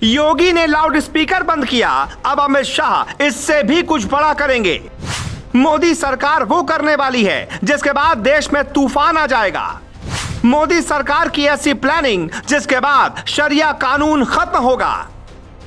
योगी ने loud speaker बंद किया, अब अमित शाह इससे भी कुछ बड़ा करेंगे। मोदी सरकार वो करने वाली है जिसके बाद देश में तूफान आ जाएगा। मोदी सरकार की ऐसी प्लानिंग जिसके बाद शरिया कानून खत्म होगा।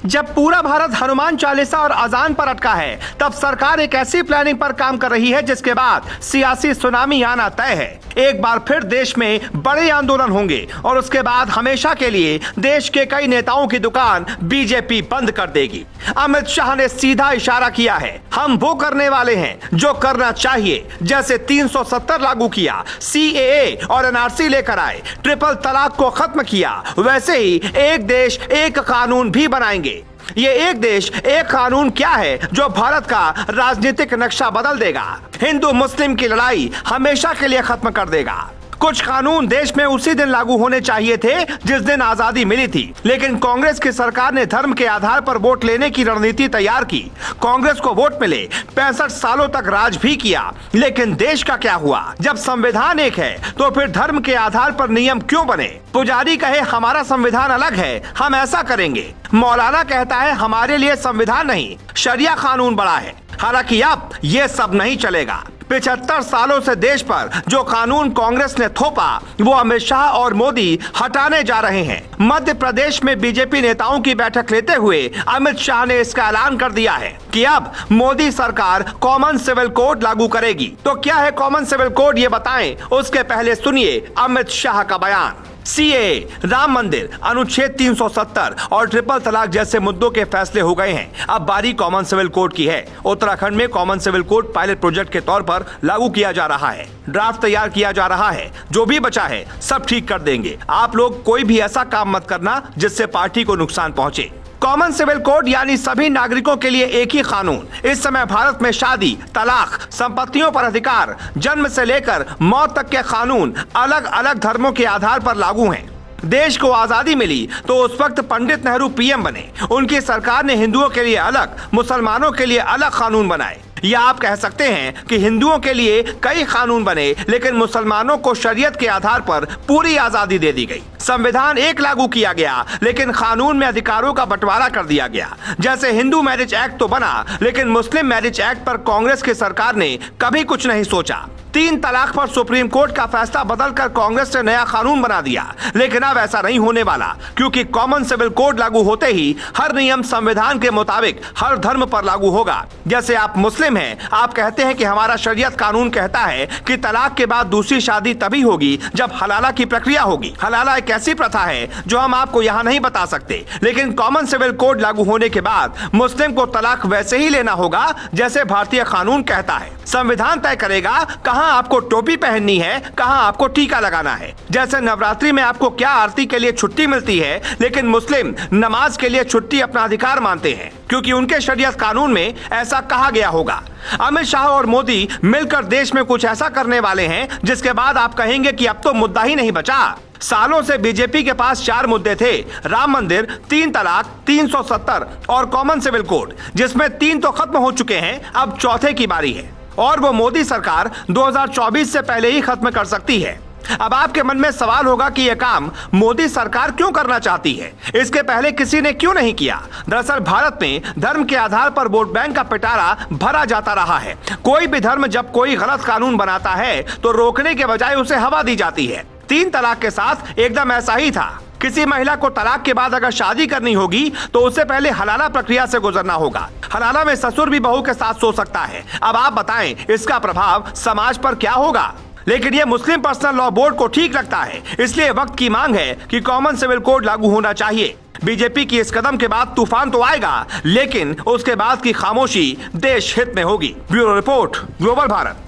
जब पूरा भारत हनुमान चालीसा और अजान पर अटका है, तब सरकार एक ऐसी प्लानिंग पर काम कर रही है जिसके बाद सियासी सुनामी आना तय है। एक बार फिर देश में बड़े आंदोलन होंगे और उसके बाद हमेशा के लिए देश के कई नेताओं की दुकान बीजेपी बंद कर देगी। अमित शाह ने सीधा इशारा किया है, हम वो करने वाले हैं जो करना चाहिए। जैसे 370 लागू किया, CAA और NRC लेकर आए, ट्रिपल तलाक को खत्म किया, वैसे ही एक देश एक कानून भी बनाएंगे। ये एक देश एक कानून क्या है जो भारत का राजनीतिक नक्शा बदल देगा, हिंदू मुस्लिम की लड़ाई हमेशा के लिए खत्म कर देगा। कुछ कानून देश में उसी दिन लागू होने चाहिए थे जिस दिन आजादी मिली थी, लेकिन कांग्रेस की सरकार ने धर्म के आधार पर वोट लेने की रणनीति तैयार की। कांग्रेस को वोट मिले, 65 सालों तक राज भी किया, लेकिन देश का क्या हुआ? जब संविधान एक है तो फिर धर्म के आधार पर नियम क्यों बने? पुजारी कहे हमारा संविधान अलग है, हम ऐसा करेंगे। मौलाना कहता है हमारे लिए संविधान नहीं, शरिया कानून बड़ा है। हालांकि अब ये सब नहीं चलेगा। 75 सालों से देश पर जो कानून कांग्रेस ने थोपा, वो अमित शाह और मोदी हटाने जा रहे हैं। मध्य प्रदेश में बीजेपी नेताओं की बैठक लेते हुए अमित शाह ने इसका ऐलान कर दिया है कि अब मोदी सरकार कॉमन सिविल कोड लागू करेगी। तो क्या है कॉमन सिविल कोड, ये बताएं, उसके पहले सुनिए अमित शाह का बयान। CAA, राम मंदिर, अनुच्छेद 370 और ट्रिपल तलाक जैसे मुद्दों के फैसले हो गए हैं। अब बारी कॉमन सिविल कोड की है। उत्तराखंड में common civil code pilot project के तौर पर लागू किया जा रहा है। ड्राफ्ट तैयार किया जा रहा है। जो भी बचा है सब ठीक कर देंगे। आप लोग कोई भी ऐसा काम मत करना जिससे पार्टी को नुकसान पहुंचे। कॉमन सिविल कोड यानी सभी नागरिकों के लिए एक ही कानून। इस समय भारत में शादी, तलाक, संपत्तियों पर अधिकार, जन्म से लेकर मौत तक के कानून अलग अलग धर्मों के आधार पर लागू हैं। देश को आजादी मिली तो उस वक्त पंडित नेहरू PM बने। उनकी सरकार ने हिंदुओं के लिए अलग, मुसलमानों के लिए अलग कानून बनाए। या आप कह सकते हैं कि हिंदुओं के लिए कई कानून बने, लेकिन मुसलमानों को शरीयत के आधार पर पूरी आजादी दे दी गई। संविधान एक लागू किया गया, लेकिन कानून में अधिकारों का बंटवारा कर दिया गया। जैसे हिंदू मैरिज एक्ट तो बना, लेकिन मुस्लिम मैरिज एक्ट पर कांग्रेस की सरकार ने कभी कुछ नहीं सोचा। 3 तलाक पर सुप्रीम कोर्ट का फैसला बदलकर कांग्रेस ने नया कानून बना दिया, लेकिन अब ऐसा नहीं होने वाला, क्योंकि कॉमन सिविल कोड लागू होते ही हर नियम संविधान के मुताबिक हर धर्म पर लागू होगा। जैसे आप मुस्लिम हैं, आप कहते हैं कि हमारा शरीयत कानून कहता है कि तलाक के बाद दूसरी शादी तभी होगी जब हलाला की प्रक्रिया होगी। हलाला एक ऐसी प्रथा है जो हम आपको यहाँ नहीं बता सकते, लेकिन कॉमन सिविल कोड लागू होने के बाद मुस्लिम को तलाक वैसे ही लेना होगा जैसे भारतीय कानून कहता है। संविधान तय करेगा कहाँ आपको टोपी पहननी है, कहाँ आपको टीका लगाना है। जैसे नवरात्रि में आपको क्या आरती के लिए छुट्टी मिलती है, लेकिन मुस्लिम नमाज के लिए छुट्टी अपना अधिकार मानते हैं, क्योंकि उनके शरीयत कानून में ऐसा कहा गया होगा। अमित शाह और मोदी मिलकर देश में कुछ ऐसा करने वाले हैं जिसके बाद आप कहेंगे कि अब तो मुद्दा ही नहीं बचा। सालों से बीजेपी के पास 4 मुद्दे थे, राम मंदिर, 3 तलाक, 370 और कॉमन सिविल कोड, जिसमें 3 तो खत्म हो चुके हैं, अब चौथे की बारी है और वो मोदी सरकार 2024 से पहले ही खत्म कर सकती है। अब आपके मन में सवाल होगा कि यह काम मोदी सरकार क्यों करना चाहती है, इसके पहले किसी ने क्यों नहीं किया। दरअसल भारत में धर्म के आधार पर वोट बैंक का पिटारा भरा जाता रहा है। कोई भी धर्म जब कोई गलत कानून बनाता है तो रोकने के बजाय उसे हवा दी जाती है। 3 तलाक के साथ एकदम ऐसा ही था। किसी महिला को तलाक के बाद अगर शादी करनी होगी तो उससे पहले हलाला प्रक्रिया से गुजरना होगा। हलाला में ससुर भी बहू के साथ सो सकता है। अब आप बताएं इसका प्रभाव समाज पर क्या होगा। लेकिन ये मुस्लिम पर्सनल लॉ बोर्ड को ठीक लगता है, इसलिए वक्त की मांग है कि कॉमन सिविल कोड लागू होना चाहिए। बीजेपी की इस कदम के बाद तूफान तो आएगा, लेकिन उसके बाद की खामोशी देश हित में होगी। Bureau report, global Bharat.